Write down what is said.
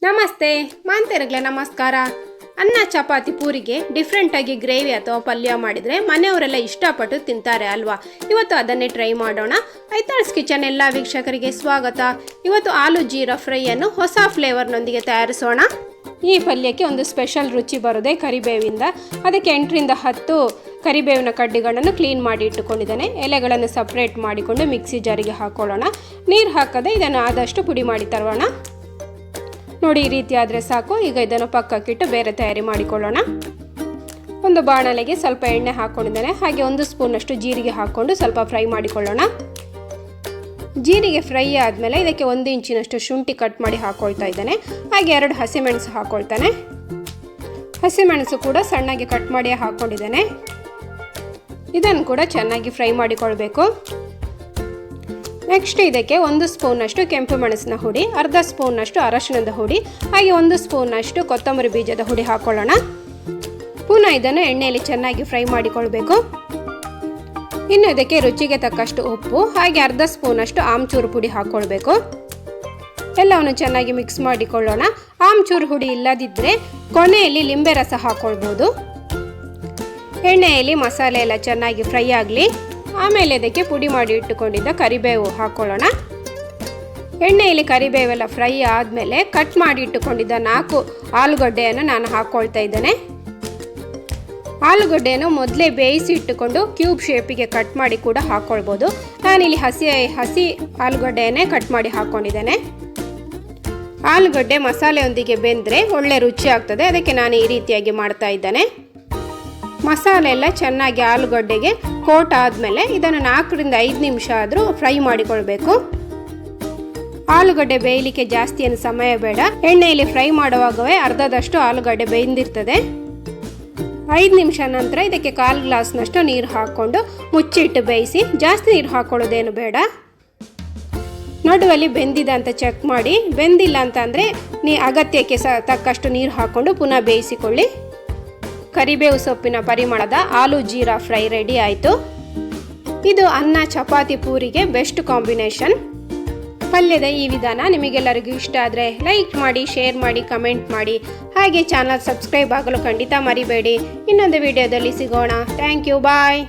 ನಮಸ್ತೆ ಮಾಂತೇರಗ್ಲೆ ನಮಸ್ಕಾರ. ಅನ್ನ ಚಪಾತಿ ಪೂರಿಗೆ ಡಿಫ್ರೆಂಟಾಗಿ ಗ್ರೇವಿ ಅಥವಾ ಪಲ್ಯ ಮಾಡಿದರೆ ಮನೆಯವರೆಲ್ಲ ಇಷ್ಟಪಟ್ಟು ತಿಂತಾರೆ ಅಲ್ವಾ. ಇವತ್ತು ಅದನ್ನೇ ಟ್ರೈ ಮಾಡೋಣ. ಐತಾಳ್ಸ್ ಕಿಚನ್ ಎಲ್ಲ ವೀಕ್ಷಕರಿಗೆ ಸ್ವಾಗತ. ಇವತ್ತು ಆಲೂ ಜೀರಾ ಫ್ರೈಯನ್ನು ಹೊಸ ಫ್ಲೇವರ್ನೊಂದಿಗೆ ತಯಾರಿಸೋಣ. ಈ ಪಲ್ಯಕ್ಕೆ ಒಂದು ಸ್ಪೆಷಲ್ ರುಚಿ ಬರೋದೆ ಕರಿಬೇವಿಂದ. ಅದಕ್ಕೆ 8ರಿಂದ 10 ಕರಿಬೇವಿನ ಕಡ್ಡಿಗಳನ್ನು ಕ್ಲೀನ್ ಮಾಡಿ ಇಟ್ಟುಕೊಂಡಿದ್ದೇನೆ. ಎಲೆಗಳನ್ನು ಸಪ್ರೇಟ್ ಮಾಡಿಕೊಂಡು ಮಿಕ್ಸಿ ಜಾರಿಗೆ ಹಾಕೊಳ್ಳೋಣ. ನೀರು ಹಾಕದೆ ಇದನ್ನು ಆದಷ್ಟು ಪುಡಿ ಮಾಡಿ ತರೋಣ. ನೋಡಿ, ಈ ರೀತಿ ಆದರೆ ಸಾಕು. ಈಗ ಇದನ್ನು ಪಕ್ಕಕ್ಕಿಟ್ಟು ಬೇರೆ ತಯಾರಿ ಮಾಡಿಕೊಳ್ಳೋಣ. ಒಂದು ಬಾಣಲೆಗೆ ಸ್ವಲ್ಪ ಎಣ್ಣೆ ಹಾಕ್ಕೊಂಡಿದ್ದೇನೆ. ಹಾಗೆ 1 ಸ್ಪೂನಷ್ಟು ಜೀರಿಗೆ ಹಾಕ್ಕೊಂಡು ಸ್ವಲ್ಪ ಫ್ರೈ ಮಾಡಿಕೊಳ್ಳೋಣ. ಜೀರಿಗೆ ಫ್ರೈ ಆದಮೇಲೆ ಇದಕ್ಕೆ 1 ಇಂಚಿನಷ್ಟು ಶುಂಠಿ ಕಟ್ ಮಾಡಿ ಹಾಕ್ಕೊಳ್ತಾ ಇದ್ದೇನೆ. ಹಾಗೆ 2 ಹಸಿಮೆಣಸು ಹಾಕ್ಕೊಳ್ತಾನೆ. ಹಸಿಮೆಣಸು ಕೂಡ ಸಣ್ಣಗೆ ಕಟ್ ಮಾಡಿ ಹಾಕ್ಕೊಂಡಿದ್ದೇನೆ. ಇದನ್ನು ಕೂಡ ಚೆನ್ನಾಗಿ ಫ್ರೈ ಮಾಡಿಕೊಳ್ಬೇಕು. ನೆಕ್ಸ್ಟ್ ಇದಕ್ಕೆ 1 ಸ್ಪೂನಷ್ಟು ಕೆಂಪು ಮೆಣಸಿನ ಹುಡಿ, ಅರ್ಧ ಸ್ಪೂನಷ್ಟು ಅರಶಿಣದ ಹುಡಿ, ಹಾಗೆ 1 ಸ್ಪೂನಷ್ಟು ಕೊತ್ತಂಬರಿ ಬೀಜದ ಹುಡಿ ಹಾಕೊಳ್ಳೋಣ. ಪುನಃ ಇದನ್ನು ಎಣ್ಣೆಯಲ್ಲಿ ಚೆನ್ನಾಗಿ ಫ್ರೈ ಮಾಡಿಕೊಳ್ಬೇಕು. ಇನ್ನು ಇದಕ್ಕೆ ರುಚಿಗೆ ತಕ್ಕಷ್ಟು ಉಪ್ಪು, ಹಾಗೆ ಅರ್ಧ ಸ್ಪೂನಷ್ಟು ಆಮ್ಚೂರು ಪುಡಿ ಹಾಕ್ಕೊಳ್ಬೇಕು. ಎಲ್ಲವನ್ನು ಚೆನ್ನಾಗಿ ಮಿಕ್ಸ್ ಮಾಡಿಕೊಳ್ಳೋಣ. ಆಮ್ಚೂರು ಹುಡಿ ಇಲ್ಲದಿದ್ದರೆ ಕೊನೆಯಲ್ಲಿ ಲಿಂಬೆ ರಸ ಹಾಕ್ಕೊಳ್ಬೋದು. ಎಣ್ಣೆಯಲ್ಲಿ ಮಸಾಲೆ ಎಲ್ಲ ಚೆನ್ನಾಗಿ ಫ್ರೈ ಆಗಲಿ. ಆಮೇಲೆ ಇದಕ್ಕೆ ಪುಡಿ ಮಾಡಿ ಇಟ್ಟುಕೊಂಡಿದ್ದ ಕರಿಬೇವು ಹಾಕ್ಕೊಳ್ಳೋಣ. ಎಣ್ಣೆಯಲ್ಲಿ ಕರಿಬೇವೆಲ್ಲ ಫ್ರೈ ಆದಮೇಲೆ ಕಟ್ ಮಾಡಿ ಇಟ್ಟುಕೊಂಡಿದ್ದ 4 ಆಲೂಗಡ್ಡೆಯನ್ನು ನಾನು ಹಾಕ್ಕೊಳ್ತಾ ಇದ್ದೇನೆ. ಆಲೂಗಡ್ಡೆಯನ್ನು ಮೊದಲೇ ಬೇಯಿಸಿ ಇಟ್ಟುಕೊಂಡು ಕ್ಯೂಬ್ ಶೇಪಿಗೆ ಕಟ್ ಮಾಡಿ ಕೂಡ ಹಾಕ್ಕೊಳ್ಬೋದು. ನಾನಿಲ್ಲಿ ಹಸಿ ಆಲೂಗಡ್ಡೆಯನ್ನೇ ಕಟ್ ಮಾಡಿ ಹಾಕ್ಕೊಂಡಿದ್ದೇನೆ. ಆಲೂಗಡ್ಡೆ ಮಸಾಲೆಯೊಂದಿಗೆ ಬೆಂದರೆ ಒಳ್ಳೆ ರುಚಿ ಆಗ್ತದೆ. ಅದಕ್ಕೆ ನಾನು ಈ ರೀತಿಯಾಗಿ ಮಾಡ್ತಾ ಇದ್ದೇನೆ. ಮಸಾಲೆ ಎಲ್ಲ ಚೆನ್ನಾಗಿ ಆಲೂಗಡ್ಡೆಗೆ ಕೋಟ್ ಆದಮೇಲೆ ಇದನ್ನು 4ರಿಂದ 5 ನಿಮಿಷ ಆದರೂ ಫ್ರೈ ಮಾಡಿಕೊಳ್ಬೇಕು. ಆಲೂಗಡ್ಡೆ ಬೇಯಲಿಕ್ಕೆ ಜಾಸ್ತಿ ಏನು ಸಮಯ ಬೇಡ. ಎಣ್ಣೆಯಲ್ಲಿ ಫ್ರೈ ಮಾಡುವಾಗವೇ ಅರ್ಧದಷ್ಟು ಆಲೂಗಡ್ಡೆ ಬೇಯ್ದಿರ್ತದೆ. 5 ನಿಮಿಷ ನಂತರ ಇದಕ್ಕೆ 1/4 ಗ್ಲಾಸ್ನಷ್ಟು ನೀರು ಹಾಕ್ಕೊಂಡು ಮುಚ್ಚಿಟ್ಟು ಬೇಯಿಸಿ. ಜಾಸ್ತಿ ನೀರು ಹಾಕ್ಕೊಳ್ಳೋದೇನು ಬೇಡ. ನಡುವಲ್ಲಿ ಬೆಂದಿದೆ ಅಂತ ಚೆಕ್ ಮಾಡಿ. ಬೆಂದಿಲ್ಲ ಅಂತಂದರೆ ಅಗತ್ಯಕ್ಕೆ ತಕ್ಕಷ್ಟು ನೀರು ಹಾಕ್ಕೊಂಡು ಪುನಃ ಬೇಯಿಸಿಕೊಳ್ಳಿ. ಕರಿಬೇವು ಸೊಪ್ಪಿನ ಪರಿಮಳದ ಆಲೂ ಜೀರಾ ಫ್ರೈ ರೆಡಿ ಆಯಿತು. ಇದು ಅನ್ನ ಚಪಾತಿ ಪೂರಿಗೆ ಬೆಸ್ಟ್ ಕಾಂಬಿನೇಷನ್. ಪಲ್ಯದ ಈ ವಿಧಾನ ನಿಮಗೆಲ್ಲರಿಗೂ ಇಷ್ಟ ಆದರೆ ಲೈಕ್ ಮಾಡಿ, ಶೇರ್ ಮಾಡಿ, ಕಮೆಂಟ್ ಮಾಡಿ. ಹಾಗೆ ಚಾನಲ್ ಸಬ್ಸ್ಕ್ರೈಬ್ ಆಗಲು ಖಂಡಿತ ಮರಿಬೇಡಿ. ಇನ್ನೊಂದು ವಿಡಿಯೋದಲ್ಲಿ ಸಿಗೋಣ. Thank you, bye.